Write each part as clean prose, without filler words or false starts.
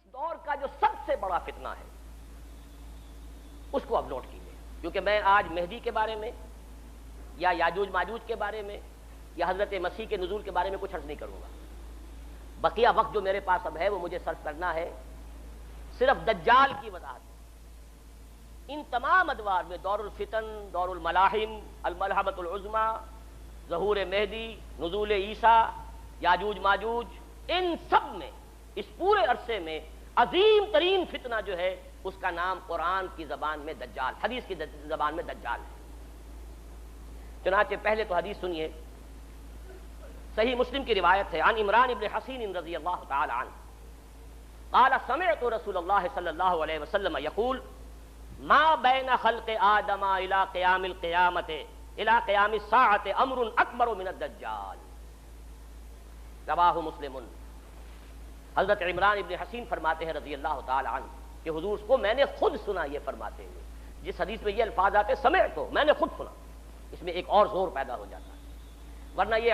اس دور کا جو سب سے بڑا فتنہ ہے اس کو اب نوٹ کیجیے، کیونکہ میں آج مہدی کے بارے میں یا یاجوج ماجوج کے بارے میں یا حضرت مسیح کے نزول کے بارے میں کچھ عرض نہیں کروں گا۔ بقیہ وقت جو میرے پاس اب ہے وہ مجھے صرف کرنا ہے صرف دجال کی وضاحت۔ ان تمام ادوار میں دور الفتن، دور الملاحم، الملحمۃ العظمیٰ، ظہور مہدی، نزول عیسیٰ، یاجوج ماجوج، ان سب میں اس پورے عرصے میں عظیم ترین فتنہ جو ہے اس کا نام قرآن کی زبان میں دجال، حدیث کی زبان میں دجال ہے۔ چنانچہ پہلے تو حدیث سنیے، صحیح مسلم کی روایت ہے، عن عمران ابن حسین رضی اللہ تعالی عنہ قال سمعت رسول اللہ صلی اللہ علیہ وسلم یقول ما بین خلق آدم الى قیام القیامت الى قیام الساعۃ امر اکبر من الدجال، رواہ مسلم۔ حضرت عمران ابن حسین فرماتے ہیں رضی اللہ تعالی عنہ کہ حضور کو میں نے خود سنا یہ فرماتے ہوئے، جس حدیث میں یہ الفاظ آتے سمعت تو میں نے خود سنا، اس میں ایک اور زور پیدا ہو جاتا ہے، ورنہ یہ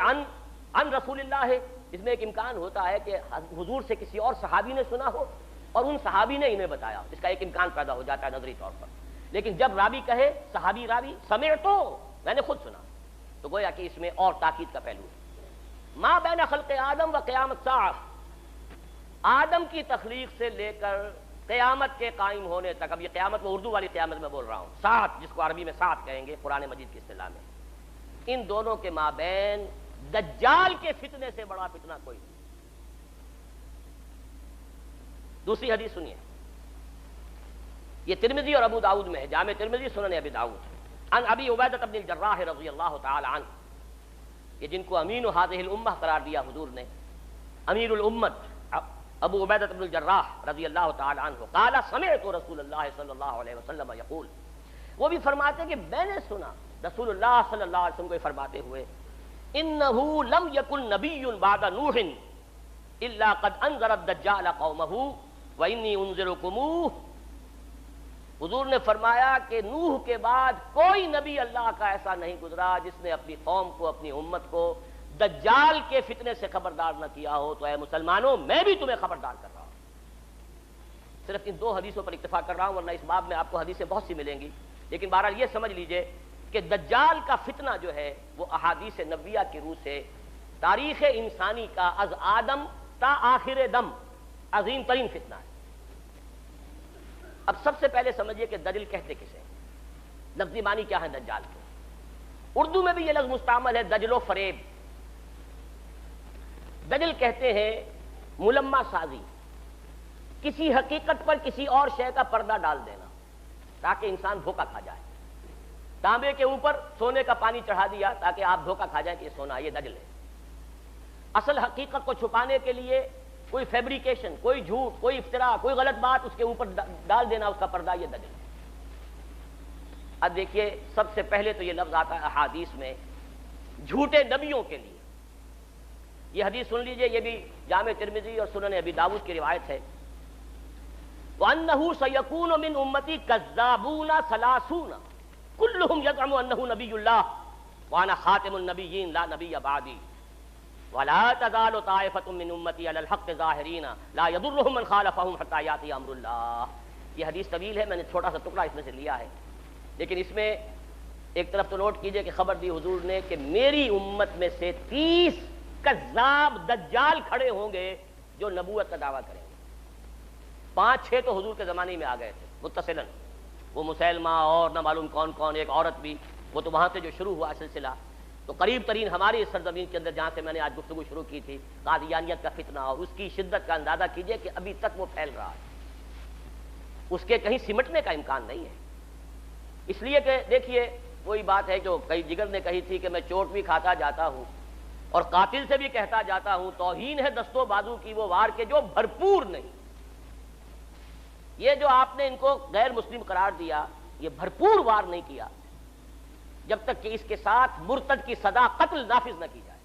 عن رسول اللہ ہے، اس میں ایک امکان ہوتا ہے کہ حضور سے کسی اور صحابی نے سنا ہو اور ان صحابی نے انہیں بتایا، اس کا ایک امکان پیدا ہو جاتا ہے نظری طور پر۔ لیکن جب راوی کہے، صحابی راوی سمعت تو میں نے خود سنا، تو گویا کہ اس میں اور تاکید کا پہلو ہے۔ ما بین خلق آدم و قیامت الساعۃ، آدم کی تخلیق سے لے کر قیامت کے قائم ہونے تک، اب یہ قیامت میں اردو والی قیامت میں بول رہا ہوں، ساعت جس کو عربی میں ساعت کہیں گے قرآن مجید کی اصطلاح میں، ان دونوں کے مابین دجال کے فتنے سے بڑا فتنہ کوئی نہیں۔ دوسری حدیث سنیے، یہ ترمذی اور ابو داؤد میں ہے، جامع ترمذی، سنن ابی داؤد، عن ابی عبیدہ بن الجراح رضی اللہ تعالی عنہ، یہ جن کو امین هذه الامہ قرار دیا حضور نے، امیر الامت ابو عبیدہ بن الجراح رضی اللہ تعالی عنہ، قال سمعت رسول اللہ صلی اللہ علیہ وسلم یقول، وہ بھی فرماتے ہیں کہ میں نے سنا رسول اللہ صلی اللہ علیہ وسلم کو فرماتے ہوئے، انہ لم یکن نبی بعد نوح الا قد انذر الدجال قومہ وانی انذرکموہ، حضور نے فرمایا کہ نوح کے بعد کوئی نبی اللہ کا ایسا نہیں گزرا جس نے اپنی قوم کو، اپنی امت کو دجال کے فتنے سے خبردار نہ کیا ہو، تو اے مسلمانوں میں بھی تمہیں خبردار کر رہا ہوں۔ صرف ان دو حدیثوں پر اکتفا کر رہا ہوں، ورنہ اس باب میں آپ کو حدیثیں بہت سی ملیں گی، لیکن بہرحال یہ سمجھ لیجئے کہ دجال کا فتنہ جو ہے وہ احادیث نبویہ کی روح سے تاریخ انسانی کا از آدم تا آخر دم عظیم ترین فتنہ ہے۔ اب سب سے پہلے سمجھیے کہ دجل کہتے کسے، لفظی معنی کیا ہے دجال کے؟ اردو میں بھی یہ لفظ مستعمل ہے، دجل و فریب۔ دجل کہتے ہیں ملمہ سازی، کسی حقیقت پر کسی اور شے کا پردہ ڈال دینا تاکہ انسان دھوکہ کھا جائے۔ تانبے کے اوپر سونے کا پانی چڑھا دیا تاکہ آپ دھوکہ کھا جائیں کہ یہ سونا، یہ دجل ہے۔ اصل حقیقت کو چھپانے کے لیے کوئی فیبریکیشن، کوئی جھوٹ، کوئی افتراء، کوئی غلط بات اس کے اوپر ڈال دینا، اس کا پردہ، یہ دجل ہے۔ اب دیکھیے سب سے پہلے تو یہ لفظ آتا ہے احادیث میں جھوٹے نبیوں کے لیے۔ یہ حدیث سن لیجئے، یہ بھی جامع ترمذی اور سنن ابی داؤد کی روایت ہے، وَأَنَّهُ سَيَكُونُ مِنْ أُمَّتِي كَذَّابُونَ ثَلَاثُونَ كُلُّهُمْ يَزْعُمُ أَنَّهُ نَبِيُّ اللَّهِ وَأَنَا خَاتِمُ النَّبِيِّينَ لَا نَبِيَّ بَعْدِي وَلَا تَزَالُ طَائِفَةٌ مِّنْ أُمَّتِي عَلَى الْحَقِّ ظَاهِرِينَ لَا يَضُرُّهُم مَّنْ خَالَفَهُمْ حَتَّى يَأْتِيَ أَمْرُ اللَّهِ۔ یہ حدیث طویل ہے، میں نے چھوٹا سا ٹکڑا اس میں سے لیا ہے، لیکن اس میں ایک طرف تو نوٹ کیجئے کہ خبر دی حضور نے کہ میری امت میں سے 30 کذاب دجال کھڑے ہوں گے جو نبوت کا دعویٰ کریں گے۔ 5-6 تو حضور کے زمانے میں آ گئے تھے متصلاً، وہ مسیلمہ اور نہ معلوم کون کون، ایک عورت بھی، وہ تو وہاں سے جو شروع ہوا سلسلہ، تو قریب ترین ہماری اس سرزمین کے اندر جہاں سے میں نے آج گفتگو شروع کی تھی، قادیانیت کا فتنہ، اور اس کی شدت کا اندازہ کیجئے کہ ابھی تک وہ پھیل رہا ہے، اس کے کہیں سمٹنے کا امکان نہیں ہے۔ اس لیے کہ دیکھیے وہی بات ہے جو کئی جگر نے کہی تھی کہ میں چوٹ بھی کھاتا جاتا ہوں اور قاتل سے بھی کہتا جاتا ہوں، توہین ہے دستوں بازو کی وہ وار کے جو بھرپور نہیں۔ یہ جو آپ نے ان کو غیر مسلم قرار دیا، یہ بھرپور وار نہیں کیا جب تک کہ اس کے ساتھ مرتد کی سزا قتل نافذ نہ کی جائے۔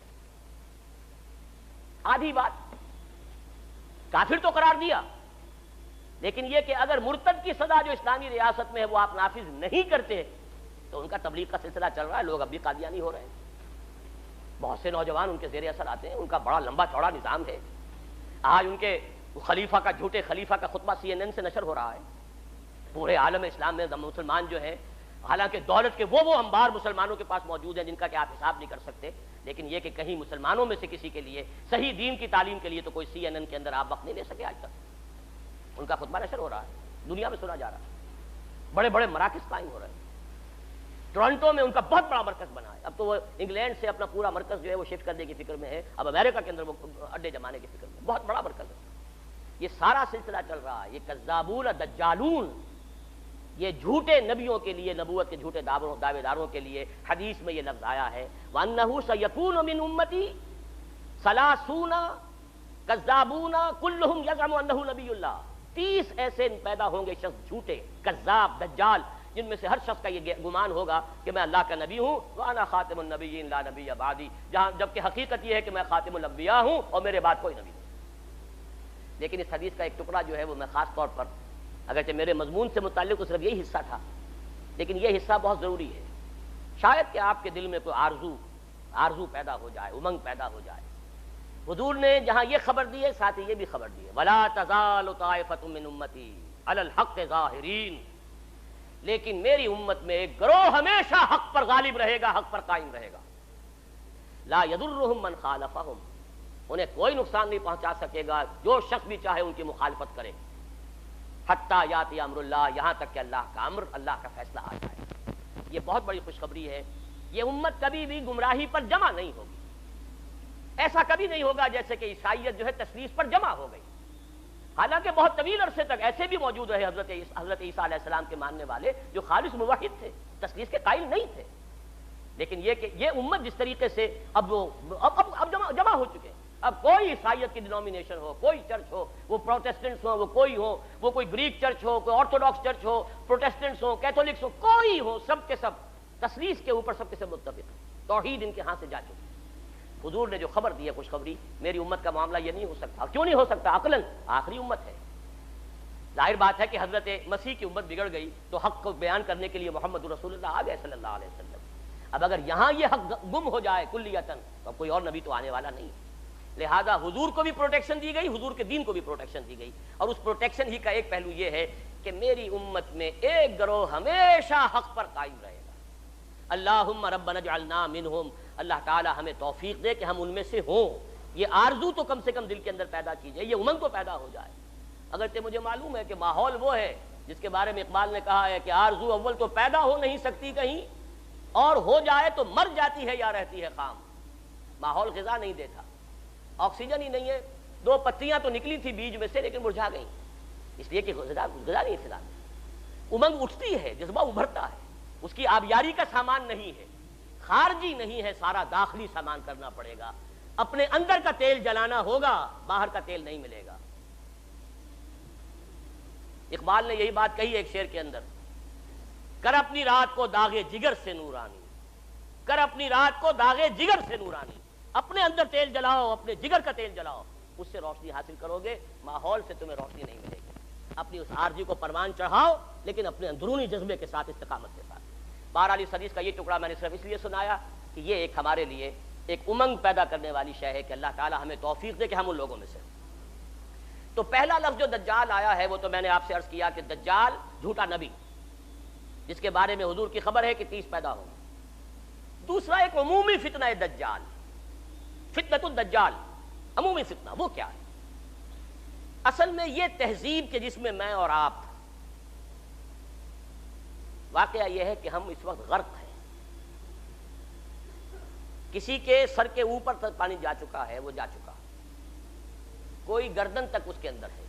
آدھی بات، کافر تو قرار دیا، لیکن یہ کہ اگر مرتد کی سزا جو اسلامی ریاست میں ہے وہ آپ نافذ نہیں کرتے تو ان کا تبلیغ کا سلسلہ چل رہا ہے، لوگ اب بھی قادیانی ہو رہے ہیں، بہت سے نوجوان ان کے زیر اثر آتے ہیں، ان کا بڑا لمبا چوڑا نظام ہے۔ آج ان کے وہ خلیفہ کا جھوٹے خلیفہ کا خطبہ CNN سے نشر ہو رہا ہے. پورے عالم اسلام میں مسلمان جو ہیں، حالانکہ دولت کے وہ انبار مسلمانوں کے پاس موجود ہیں جن کا کہ آپ حساب نہیں کر سکتے، لیکن یہ کہ کہیں مسلمانوں میں سے کسی کے لیے صحیح دین کی تعلیم کے لیے تو کوئی CNN کے اندر آپ وقت نہیں لے سکے آج تک. ان کا خطبہ نشر ہو رہا ہے، دنیا میں سنا جا رہا ہے، بڑے بڑے مراکز قائم ہو رہے ہیں. ٹورنٹو میں ان کا بہت بڑا مرکز بنا ہے. اب تو وہ انگلینڈ سے اپنا پورا مرکز جو ہے وہ شفٹ کرنے کی فکر میں ہے، اب امریکہ کے اندر وہ اڈے جمانے کی فکر میں. بہت بڑا مرکز ہے. یہ سارا سلسلہ چل رہا ہے. یہ کذابون دجالون، یہ جھوٹے نبیوں کے لیے، نبوت کے جھوٹے دعوے داروں کے لیے حدیث میں یہ لفظ آیا ہے وَأَنَّهُ سَيَكُونُ مِنْ أُمَّتِي ثَلَاثُونَ كَذَّابُونَ كُلُّهُمْ يَزْعُمُ أَنَّهُ نَبِيُّ اللَّهِ. 30 ایسے پیدا ہوں گے شخص جھوٹے کذاب دجال، جن میں سے ہر شخص کا یہ گمان ہوگا کہ میں اللہ کا نبی ہوں، وَأَنَا خَاتِمُ النَّبِيِّينَ لَا نَبِيَّ بَعْدِي، جبکہ حقیقت یہ ہے کہ میں خاتم الانبیاء ہوں اور میرے بعد کوئی نبی نہیں. لیکن اس حدیث کا ایک ٹکڑا جو ہے وہ میں خاص طور پر، اگرچہ میرے مضمون سے متعلق تو صرف یہی حصہ تھا، لیکن یہ حصہ بہت ضروری ہے. شاید کہ آپ کے دل میں کوئی آرزو پیدا ہو جائے، امنگ پیدا ہو جائے. حضور نے جہاں یہ خبر دی ہے، ساتھ ہی یہ بھی خبر دی ہے وَلَا تَزَالُ طَائِفَةٌ مِّنْ أُمَّتِي عَلَى الْحَقِّ ظَاهِرِينَ، لیکن میری امت میں ایک گروہ ہمیشہ حق پر غالب رہے گا، حق پر قائم رہے گا. لا يضرهم من خالفهم، انہیں کوئی نقصان نہیں پہنچا سکے گا جو شخص بھی چاہے ان کی مخالفت کرے، حتی یاتی امر اللہ، یہاں تک کہ اللہ کا امر، اللہ کا فیصلہ آ جائے. یہ بہت بڑی خوشخبری ہے. یہ امت کبھی بھی گمراہی پر جمع نہیں ہوگی. ایسا کبھی نہیں ہوگا جیسے کہ عیسائیت جو ہے تثلیث پر جمع ہو گئی. حالانکہ بہت طویل عرصے تک ایسے بھی موجود رہے حضرت عیسیٰ علیہ السلام کے ماننے والے جو خالص موحد تھے، تثلیث کے قائل نہیں تھے. لیکن یہ کہ یہ امت جس طریقے سے اب جمع ہو چکے ہیں. اب کوئی عیسائیت کی ڈینومینیشن ہو، کوئی چرچ ہو، وہ پروٹیسٹنٹس ہو، وہ کوئی گریک چرچ ہو، کوئی آرتھوڈاکس چرچ ہو، پروٹیسٹنٹس ہو، کیتھولکس ہو، کوئی ہو، سب کے سب تثلیث کے اوپر سب کے سب متفق ہیں. توحید ان کے ہاں سے جا چکی. حضور نے جو خبر دی ہے خوشخبری، میری امت کا معاملہ یہ نہیں ہو سکتا. کیوں نہیں ہو سکتا؟ عقلاً آخری امت ہے. ظاہر بات ہے کہ حضرت مسیح کی امت بگڑ گئی تو حق کو بیان کرنے کے لیے محمد رسول اللہ آ گئے صلی اللہ علیہ وسلم. اب اگر یہاں یہ حق گم ہو جائے کلیتاً تو اب کوئی اور نبی تو آنے والا نہیں. لہذا حضور کو بھی پروٹیکشن دی گئی، حضور کے دین کو بھی پروٹیکشن دی گئی. اور اس پروٹیکشن ہی کا ایک پہلو یہ ہے کہ میری امت میں ایک گروہ ہمیشہ حق پر قائم رہے گا. اللہم ربنا اجعلنا منہم، اللہ تعالی ہمیں توفیق دے کہ ہم ان میں سے ہوں. یہ آرزو تو کم سے کم دل کے اندر پیدا کیجئے، یہ امنگ تو پیدا ہو جائے. اگرچہ مجھے معلوم ہے کہ ماحول وہ ہے جس کے بارے میں اقبال نے کہا ہے کہ آرزو اول تو پیدا ہو نہیں سکتی کہیں، اور ہو جائے تو مر جاتی ہے یا رہتی ہے خام. ماحول غذا نہیں دیتا، آکسیجن ہی نہیں ہے. 2 پتیاں تو نکلی تھی بیج میں سے لیکن مرجھا گئیں، اس لیے کہ غذا نہیں فضا میں. امنگ اٹھتی ہے، جذبہ ابھرتا ہے، اس کی آبیاری کا سامان نہیں ہے، خارجی نہیں ہے، سارا داخلی سامان کرنا پڑے گا. اپنے اندر کا تیل جلانا ہوگا، باہر کا تیل نہیں ملے گا. اقبال نے یہی بات کہی ایک شعر کے اندر، کر اپنی رات کو داغے جگر سے نورانی، کر اپنی رات کو داغے جگر سے نورانی. اپنے اندر تیل جلاؤ، اپنے جگر کا تیل جلاؤ، اس سے روشنی حاصل کرو گے. ماحول سے تمہیں روشنی نہیں ملے گی. اپنی اس آرزو کو پروان چڑھاؤ لیکن اپنے اندرونی جذبے کے ساتھ، استقامت کے ساتھ. بہرحال اس حدیث کا یہ ٹکڑا میں نے صرف اس لیے سنایا کہ یہ ایک ہمارے لیے ایک امنگ پیدا کرنے والی شے ہے کہ اللہ تعالی ہمیں توفیق دے کہ ہم ان لوگوں میں سے. تو پہلا لفظ جو دجال آیا ہے وہ تو میں نے آپ سے عرض کیا کہ دجال جھوٹا نبی، جس کے بارے میں حضور کی خبر ہے کہ 30 پیدا ہوں. دوسرا ایک عمومی فتنہ ہے دجال، فتنۃ الدجال، عمومی فتنہ. وہ کیا ہے؟ اصل میں یہ تہذیب کے جس میں میں اور آپ، واقعہ یہ ہے کہ ہم اس وقت غرق ہیں. کسی کے سر کے اوپر تک پانی جا چکا ہے، وہ جا چکا، کوئی گردن تک اس کے اندر ہے،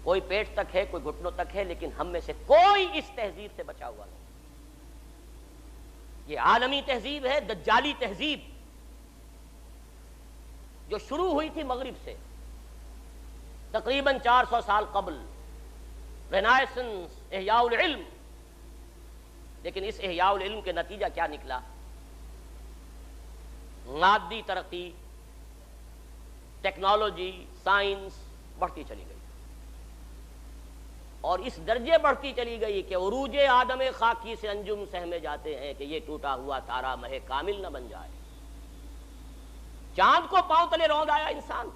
کوئی پیٹ تک ہے، کوئی گھٹنوں تک ہے، لیکن ہم میں سے کوئی اس تہذیب سے بچا ہوا نہیں. یہ عالمی تہذیب ہے، دجالی تہذیب، جو شروع ہوئی تھی مغرب سے تقریباً 400 سال قبل، رینائسنس، احیاء العلم. لیکن اس احیاء العلم کے نتیجہ کیا نکلا؟ مادی ترقی، ٹیکنالوجی، سائنس بڑھتی چلی گئی، اور اس درجے بڑھتی چلی گئی کہ عروج آدم خاکی سے انجم سہمے جاتے ہیں کہ یہ ٹوٹا ہوا تارا مہ کامل نہ بن جائے. چاند کو پاؤں تلے روند آیا انسان.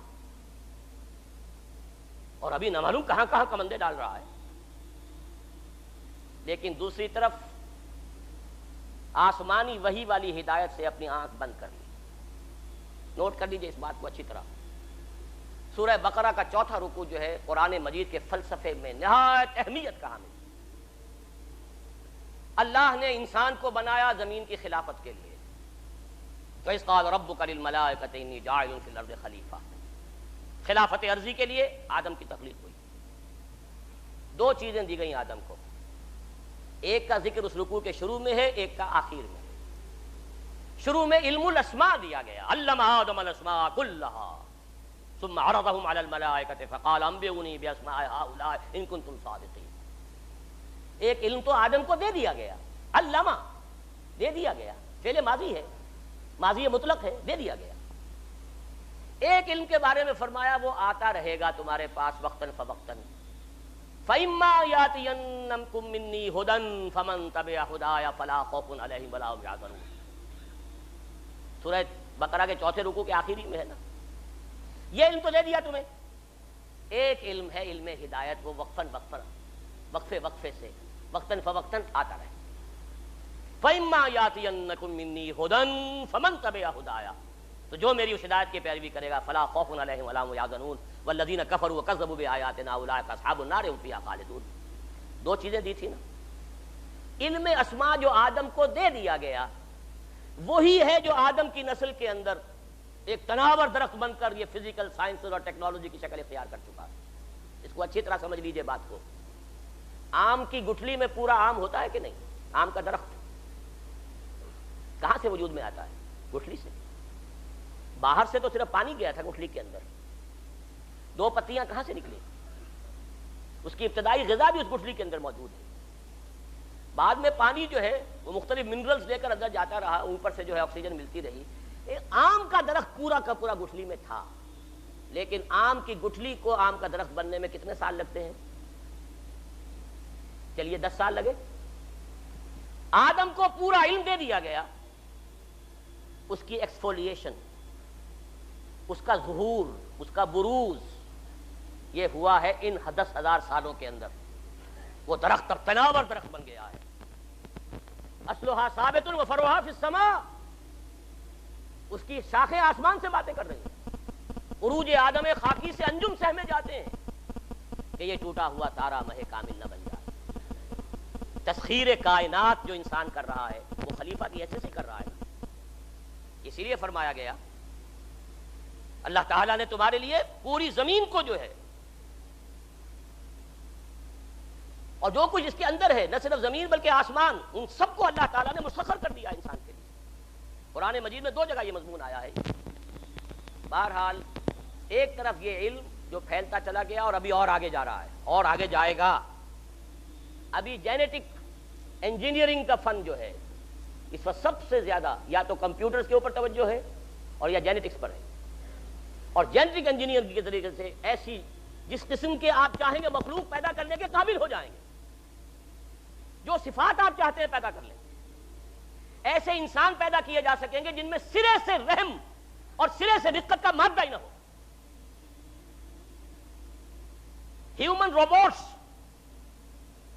اور ابھی نہ معلوم کہاں کہاں کمندے ڈال رہا ہے. لیکن دوسری طرف آسمانی وحی والی ہدایت سے اپنی آنکھ بند کر لی. نوٹ کر لیجئے اس بات کو اچھی طرح. سورہ بقرہ کا 4واں رکوع جو ہے قرآن مجید کے فلسفے میں نہایت اہمیت کا حامل. اللہ نے انسان کو بنایا زمین کی خلافت کے لیے. وَإِذْ قَالَ رَبُّكَ لِلْمَلَائِكَةِ إِنِّي جَاعِلٌ فِي الْأَرْضِ خَلِيفَةً. خلافت عرضی کے لیے آدم کی تخلیق ہوئی. دو چیزیں دی گئیں آدم کو. ایک کا ذکر اس رکوع کے شروع میں ہے، ایک کا آخر میں. شروع میں علم الاسماء دیا گیا. علم آدم الاسماء كلها ثم عرضهم على الملائكة فقال انبئوني باسماء هؤلاء ان كنتم صادقين. ایک علم تو آدم کو دے دیا گیا، علامہ دے دیا گیا، فعل ماضی ہے، ماضی مطلق ہے، دے دیا گیا. ایک علم کے بارے میں فرمایا وہ آتا رہے گا تمہارے پاس وقتاً فوقتاً. فَإِمَّا يَأْتِيَنَّكُم مِّنِّي هُدًى فَمَن تَبِعَ هُدَايَ فَلَا خَوْفٌ عَلَيْهِمْ وَلَا هُمْ يَحْزَنُونَ. سورہ بقرہ کے 4تھے رکوع کے آخری میں ہے نا. یہ علم تو دے دیا تمہیں. ایک علم ہے علم ہدایت، وہ وقفے سے وقتاً فوقتاً آتا رہے. فَإِمَّا يَأْتِيَنَّكُم مِّنِّي هُدًى فَمَن تَبِعَ هُدَايَ، تو جو میری اس ہدایت کی پیروی کرے گا فلا خوف علیہم ولا هم يحزنون والذین کفروا وکذبوا بآیاتنا اولئک اصحاب النار هم فیہا خالدون. دو چیزیں دی تھی نا. علم اسماء جو آدم کو دے دیا گیا وہی ہے جو آدم کی نسل کے اندر ایک تناور درخت بن کر یہ فزیکل سائنسز اور ٹیکنالوجی کی شکل اختیار کر چکا. اس کو اچھی طرح سمجھ لیجئے بات کو. آم کی گٹھلی میں پورا آم ہوتا ہے کہ نہیں؟ آم کا درخت کہاں سے وجود میں آتا ہے؟ گٹھلی سے. باہر سے تو صرف پانی گیا تھا گٹھلی کے اندر. دو پتیاں کہاں سے نکلی؟ اس کی ابتدائی غذا بھی اس گٹھلی کے اندر موجود ہے. بعد میں پانی جو ہے وہ مختلف منرلز لے کر اندر جاتا رہا، اوپر سے جو ہے آکسیجن ملتی رہی. آم کا درخت پورا کا پورا گٹھلی میں تھا، لیکن آم کی گٹھلی کو آم کا درخت بننے میں کتنے سال لگتے ہیں؟ چلیے 10 سال لگے. آدم کو پورا علم دے دیا گیا. اس کی ایکسفولیشن، اس کا ظہور، اس کا بروز یہ ہوا ہے ان 10,000 سالوں کے اندر. وہ درخت اب تناور درخت بن گیا ہے. اصلها ثابت وفرعها فی السماء. اس کی شاخیں آسمان سے باتیں کر رہی ہیں. عروج آدم خاکی سے انجم سہمے جاتے ہیں کہ یہ ٹوٹا ہوا تارا مہ کامل نہ بن جائے. تسخیر کائنات جو انسان کر رہا ہے وہ خلیفہ کی حیثیت سے کر رہا ہے. اسی لیے فرمایا گیا اللہ تعالیٰ نے تمہارے لیے پوری زمین کو جو ہے اور جو کچھ اس کے اندر ہے، نہ صرف زمین بلکہ آسمان، ان سب کو اللہ تعالیٰ نے مسخر کر دیا انسان کے لیے. قرآن مجید میں 2 جگہ یہ مضمون آیا ہے. بہرحال ایک طرف یہ علم جو پھیلتا چلا گیا اور ابھی اور آگے جا رہا ہے اور آگے جائے گا. ابھی جینیٹک انجینئرنگ کا فن جو ہے اس وقت سب سے زیادہ یا تو کمپیوٹرز کے اوپر توجہ ہے اور یا جینیٹکس پر ہے. اور جینیٹک انجینئرنگ کے طریقے سے ایسی جس قسم کے آپ چاہیں گے مخلوق پیدا کرنے کے قابل ہو جائیں گے. جو صفات آپ چاہتے ہیں پیدا کر لیں. ایسے انسان پیدا کیے جا سکیں گے جن میں سرے سے رحم اور سرے سے رقت کا مادہ ہی نہ ہو. ہیومن روبوٹس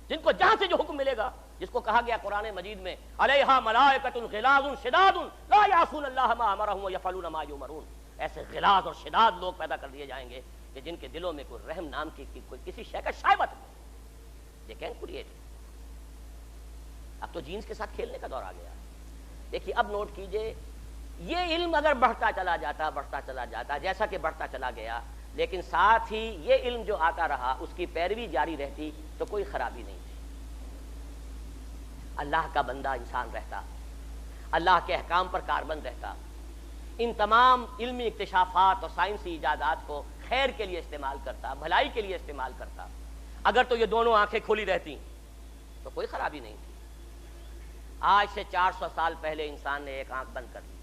جن کو جہاں سے جو حکم ملے گا، جس کو کہا گیا قرآن مجید میں علیہا ملائکۃ غلاظ شداد لا یعصون اللہ ما امرهم ویفعلون ما یؤمرون. ایسے غلاظ اور شداد لوگ پیدا کر دیے جائیں گے کہ جن کے دلوں میں کوئی رحم نام کی کوئی کسی شے کا شائبہ نہیں. They can create. اب تو جینز کے ساتھ کھیلنے کا دور آ گیا. دیکھیے اب نوٹ کیجئے، یہ علم اگر بڑھتا چلا جاتا جیسا کہ بڑھتا چلا گیا، لیکن ساتھ ہی یہ علم جو آتا رہا اس کی پیروی جاری رہتی تو کوئی خرابی نہیں تھی. اللہ کا بندہ انسان رہتا، اللہ کے احکام پر کاربند رہتا، ان تمام علمی اکتشافات اور سائنسی ایجادات کو خیر کے لیے استعمال کرتا، بھلائی کے لیے استعمال کرتا. اگر تو یہ دونوں آنکھیں کھلی رہتی تو کوئی خرابی نہیں تھی. آج سے 400 سال پہلے انسان نے ایک آنکھ بند کر دی.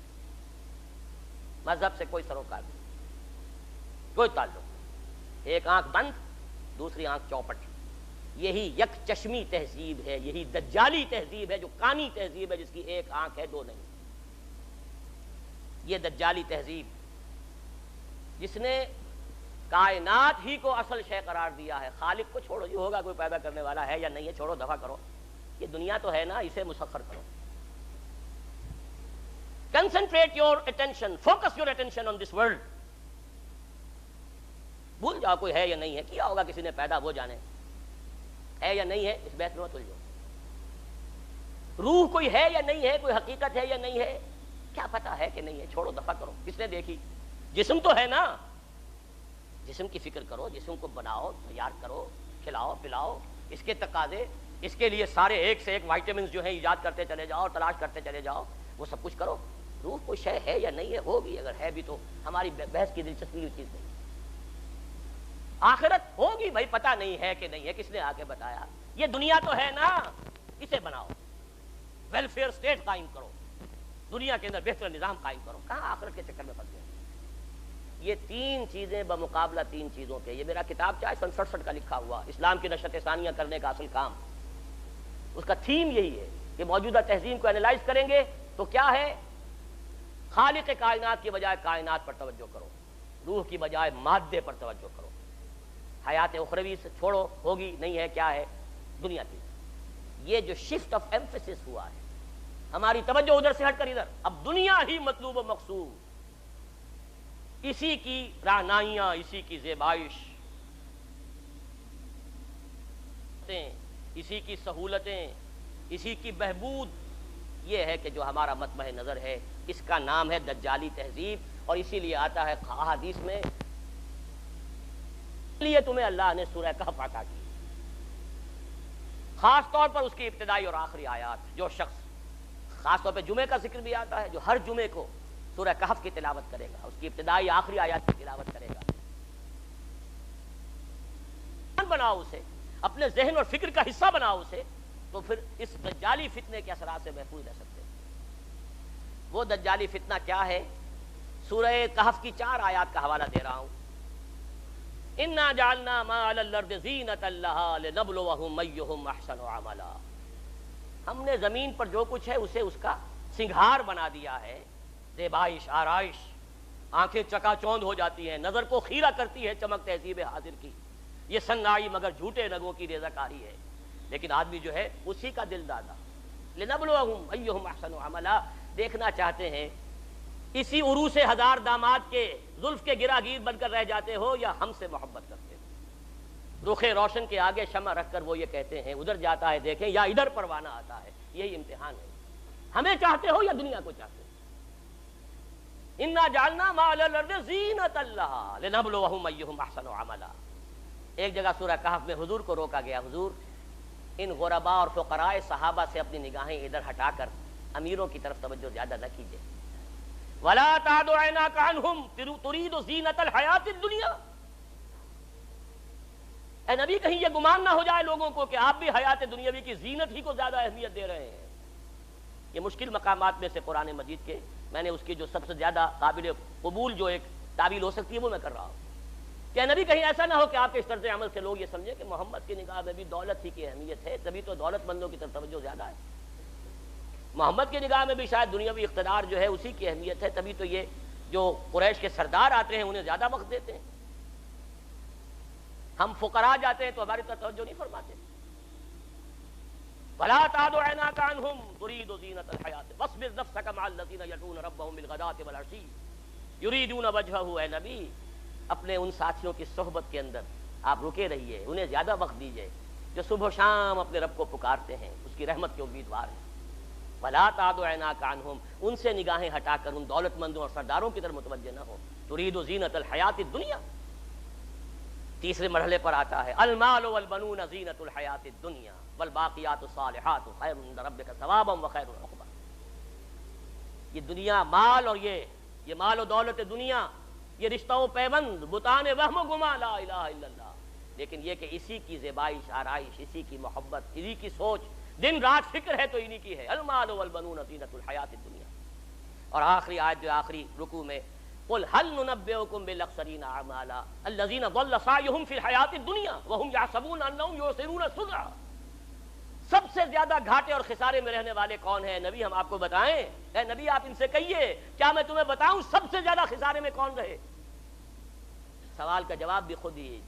مذہب سے کوئی سروکار نہیں، کوئی تعلق. ایک آنکھ بند، دوسری آنکھ چوپٹ. یہی یک چشمی تہذیب ہے، یہی دجالی تہذیب ہے جو کانی تہذیب ہے جس کی ایک آنکھ ہے دو نہیں. یہ دجالی تہذیب جس نے کائنات ہی کو اصل شے قرار دیا ہے. خالق کو چھوڑو، یہ ہوگا کوئی پیدا کرنے والا ہے یا نہیں ہے، چھوڑو، دفع کرو. یہ دنیا تو ہے نا، اسے مسخر کرو. Concentrate your attention, focus your attention on this world. بھول جاؤ کوئی ہے یا نہیں ہے، کیا ہوگا کسی نے پیدا، وہ جانے. ہے یا نہیں ہے اس بحث میں مت الجھو. روح کوئی ہے یا نہیں ہے، کوئی حقیقت ہے یا نہیں ہے، کیا پتا ہے کہ نہیں ہے، چھوڑو، دفع کرو. کس نے دیکھی؟ جسم تو ہے نا، جسم کی فکر کرو، جسم کو بناؤ، تیار کرو، کھلاؤ پلاؤ، اس کے تقاضے، اس کے لیے سارے ایک سے ایک وائٹامنز جو ہیں ایجاد کرتے چلے جاؤ، تلاش کرتے چلے جاؤ، وہ سب کچھ کرو. روح کوئی شے ہے یا نہیں ہے، ہوگی، اگر ہے بھی تو ہماری بحث کی دلچسپی کی چیز نہیں. آخرت ہوگی بھائی، پتہ نہیں ہے کہ نہیں ہے، کس نے آ کے بتایا. یہ دنیا تو ہے نا، اسے بناؤ، ویلفیئر اسٹیٹ قائم کرو، دنیا کے اندر بہتر نظام قائم کرو. کہاں آخرت کے چکر میں پھنس گئے. یہ تین چیزیں بمقابلہ تین چیزوں کے. یہ میرا کتاب چاہے 67 کا لکھا ہوا اسلام کی نشت ثانیہ کرنے کا اصل کام، اس کا تھیم یہی ہے کہ موجودہ تہذیب کو اینالائز کریں گے تو کیا ہے، خالق کائنات کی بجائے کائنات پر توجہ کرو، روح کی بجائے مادے پر توجہ کرو. حیات اخروی سے چھوڑو، ہوگی نہیں ہے، کیا ہے، دنیا کی. یہ جو شفٹ آف ایمفیسس ہوا ہے، ہماری توجہ ادھر سے ہٹ کر ادھر، اب دنیا ہی مطلوب و مقصود، اسی کی رہنائیاں، اسی کی زیبائش، اسی کی سہولتیں، اسی کی بہبود. یہ ہے کہ جو ہمارا مطمع نظر ہے. اس کا نام ہے دجالی تہذیب، اور اسی لیے آتا ہے احادیث میں، لیے تمہیں اللہ نے سورہ کہف عطا کی، خاص طور پر اس کی ابتدائی اور آخری آیات. جو شخص، خاص طور پہ جمعے کا ذکر بھی آتا ہے، جو ہر جمعے کو سورہ کہف کی تلاوت کرے گا، اس کی ابتدائی آخری آیات کی تلاوت کرے گا، بناؤ اسے، اپنے ذہن اور فکر کا حصہ بناؤ اسے، تو پھر اس دجالی فتنے کے اثرات سے محفوظ رہ سکتے ہیں. وہ دجالی فتنہ کیا ہے؟ سورہ کہف کی 4 آیات کا حوالہ دے رہا ہوں. اِنَّا جَعَلْنَا مَا عَلَى الْأَرْضِ زِينَةً لَهَا لِنَبْلُوَهُمْ أَيُّهُمْ أَحْسَنُ عَمَلًا. ہم نے زمین پر جو کچھ ہے اسے اس کا سنگھار بنا دیا ہے، زیبائش، آرائش، آنکھیں چکا چوند ہو جاتی ہیں، نظر کو خیرہ کرتی ہے چمک تہذیب حاضر کی. یہ سنگائی مگر جھوٹے رنگوں کی ریزہ کاری ہے. لیکن آدمی جو ہے اسی کا دل دادا. لِنَبْلُوَهُمْ أَيُّهُمْ أَحْسَنُ عَمَلًا. دیکھنا چاہتے ہیں اسی عروس ہزار داماد کے زلف کے گراگیر بن کر رہ جاتے ہو یا ہم سے محبت کرتے ہو. رخ روشن کے آگے شمع رکھ کر وہ یہ کہتے ہیں ادھر جاتا ہے دیکھیں، یا ادھر پروانہ آتا ہے. یہی امتحان ہے. ہمیں چاہتے ہو یا دنیا کو چاہتے ہو. اِنَّا جَعَلْنَا مَا عَلَى الْأَرْضِ زِينَةً لَهَا لِنَبْلُوَهُمْ أَيُّهُمْ أَحْسَنُ عَمَلًا. ایک جگہ سورہ کہف میں حضور کو روکا گیا، حضور ان غرباء اور فقراء صحابہ سے اپنی نگاہیں ادھر ہٹا کر امیروں کی طرف توجہ زیادہ نہ کیجیے. وَلَا تَعْدُ عَيْنَاكَ عَنْهُمْ تُرِيدُ زِينَةَ الْحَيَاةِ الدُّنْيَا. اے نبی کہیں یہ گمان نہ ہو جائے لوگوں کو کہ آپ بھی حیات دنیاوی کی زینت ہی کو زیادہ اہمیت دے رہے ہیں. یہ مشکل مقامات میں سے قرآن مجید کے میں نے اس کی جو سب سے زیادہ قابل قبول جو ایک تعبیر ہو سکتی ہے وہ میں کر رہا ہوں کہ نبی کہیں ایسا نہ ہو کہ آپ کے اس طرز عمل سے لوگ یہ سمجھیں کہ محمد کی نگاہ میں بھی دولت ہی کی اہمیت ہے، تبھی تو دولت مندوں کی طرف توجہ زیادہ ہے. محمد کی نگاہ میں بھی شاید دنیاوی اقتدار جو ہے اسی کی اہمیت ہے، تبھی تو یہ جو قریش کے سردار آتے ہیں انہیں زیادہ وقت دیتے ہیں. ہم فقراء جاتے ہیں تو ہماری طرف توجہ نہیں فرماتے. وَلَا تَعْدُ عَيْنَاكَ عَنْهُمْ تُرِيدُ زِينَةَ الْحَيَاةِ وَاصْبِرْ نَفْسَكَ مَعَ الَّذِينَ يَدْعُونَ رَبَّهُمْ بِالْغَدَاةِ وَالْعَشِيِّ يُرِيدُونَ وَجْهَهُ. اے نبی اپنے ان ساتھیوں کی صحبت کے اندر آپ رکے رہیے، انہیں زیادہ وقت دیجیے جو صبح و شام اپنے رب کو پکارتے ہیں، اس کی رحمت کے امیدوار ہیں. وَلَا تَعْدُ عَيْنَاكَ عَنْهُمْ، ان سے نگاہیں ہٹا کر ان دولت مندوں اور سرداروں کی طرف متوجہ نہ ہو. تُرِيدُ زِينَةَ الْحَيَاةِ الدُّنْيَا. تیسرے مرحلے پر آتا ہے المال والبنون زینۃ الحیات الدنیا والباقیات الصالحات خیر عند ربک ثوابا وخیر عقبا. یہ دنیا، مال، اور یہ مال و دولت دنیا، یہ رشتہ و پیوند، بتان وہم و گما، لا الہ الا اللہ. لیکن یہ کہ اسی کی زیبائش، آرائش، اسی کی محبت، اسی کی سوچ، دن رات فکر ہے تو انہی کی ہے. المال والبنون زینۃ الحیات الدنیا. اور آخری آیت جو آخری رکوع میں قل هل ننبئكم بالاخسرین اعمالا الذین ضل سعیهم فی الحیات الدنیا وهم یحسبون انهم یحسنون صنعا. سب سے زیادہ گھاٹے اور خسارے میں رہنے والے کون ہیں نبی؟ ہم آپ کو بتائیں. اے نبی آپ ان سے کہیے، کیا میں تمہیں بتاؤں سب سے زیادہ خسارے میں کون رہے؟ سوال کا جواب بھی خود ہی،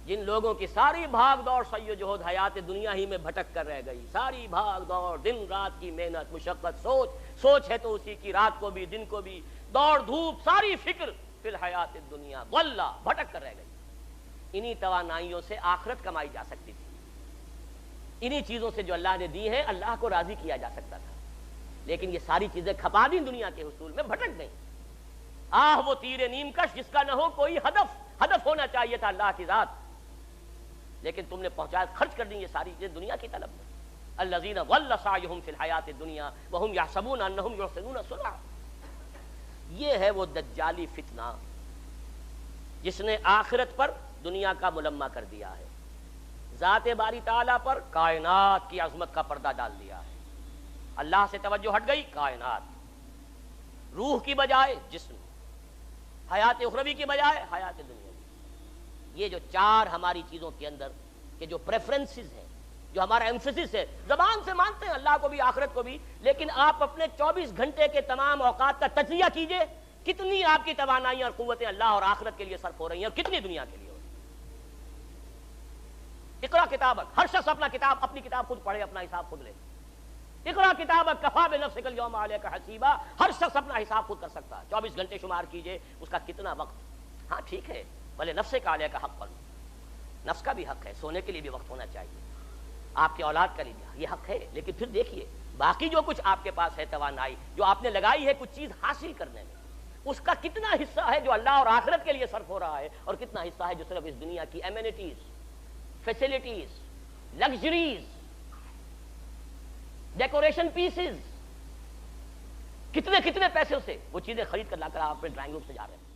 جن لوگوں کی ساری بھاگ دوڑ سعی و جہد حیات دنیا ہی میں بھٹک کر رہ گئی، ساری بھاگ دوڑ، دن رات کی محنت، مشقت، سوچ ہے تو اسی کی، رات کو بھی دن کو بھی، دوڑ دھوپ، ساری فکر فی الحیات الدنیا، واللہ بھٹک کر رہ گئی۔ انہی توانائیوں سے آخرت کمائی جا سکتی تھی، انہی چیزوں سے جو اللہ نے دی ہے اللہ کو راضی کیا جا سکتا تھا، لیکن یہ ساری چیزیں کھپا دیں دنیا کے حصول میں، بھٹک گئیں۔ وہ تیر نیم کش جس کا نہ ہو کوئی ہدف ہونا چاہیے تھا اللہ کی ذات، لیکن تم نے پہنچا خرچ کر دی یہ ساری چیزیں دنیا کی طلب میں۔ الذین ضل سعیہم فی الحیات الدنیا وہم یحسبون انہم یحسنون صنعا، یہ ہے وہ دجالی فتنہ جس نے آخرت پر دنیا کا ملمہ کر دیا ہے، ذات باری تعالیٰ پر کائنات کی عظمت کا پردہ ڈال دیا ہے۔ اللہ سے توجہ ہٹ گئی، کائنات، روح کی بجائے جسم، حیات اخروی کی بجائے حیات دنیا۔ یہ جو چار ہماری چیزوں کے اندر کہ جو پریفرنسز ہیں، جو ہمارا ایمفیسس ہے، زبان سے مانتے ہیں اللہ کو بھی آخرت کو بھی، لیکن آپ اپنے 24 گھنٹے کے تمام اوقات کا تجزیہ کیجئے، کتنی آپ کی توانائیاں اور قوتیں اللہ اور آخرت کے لیے صرف ہو رہی ہیں اور کتنی دنیا کے لیے ہو رہی ہیں۔ اقرا کتابک، ہر شخص اپنی کتاب خود پڑھے، اپنا حساب خود لے۔ اقرا کتابک کفا بنفسک اليوم علیک حسیبا، ہر شخص اپنا حساب خود کر سکتا ہے۔ 24 گھنٹے شمار کیجئے اس کا کتنا وقت۔ ہاں ٹھیک ہے، بھلے نفس کا علیہ کا حق پر، نفس کا بھی حق ہے، سونے کے لیے بھی وقت ہونا چاہیے، آپ کی اولاد کا لیے یہ حق ہے، لیکن پھر دیکھیے باقی جو کچھ آپ کے پاس ہے توانائی جو آپ نے لگائی ہے کچھ چیز حاصل کرنے میں، اس کا کتنا حصہ ہے جو اللہ اور آخرت کے لیے صرف ہو رہا ہے، اور کتنا حصہ ہے جو صرف اس دنیا کی amenities, facilities, luxuries, decoration pieces, کتنے پیسوں سے وہ چیزیں خرید کر لا کر آپ اپنے ڈرائنگ روم سے جا رہے ہیں۔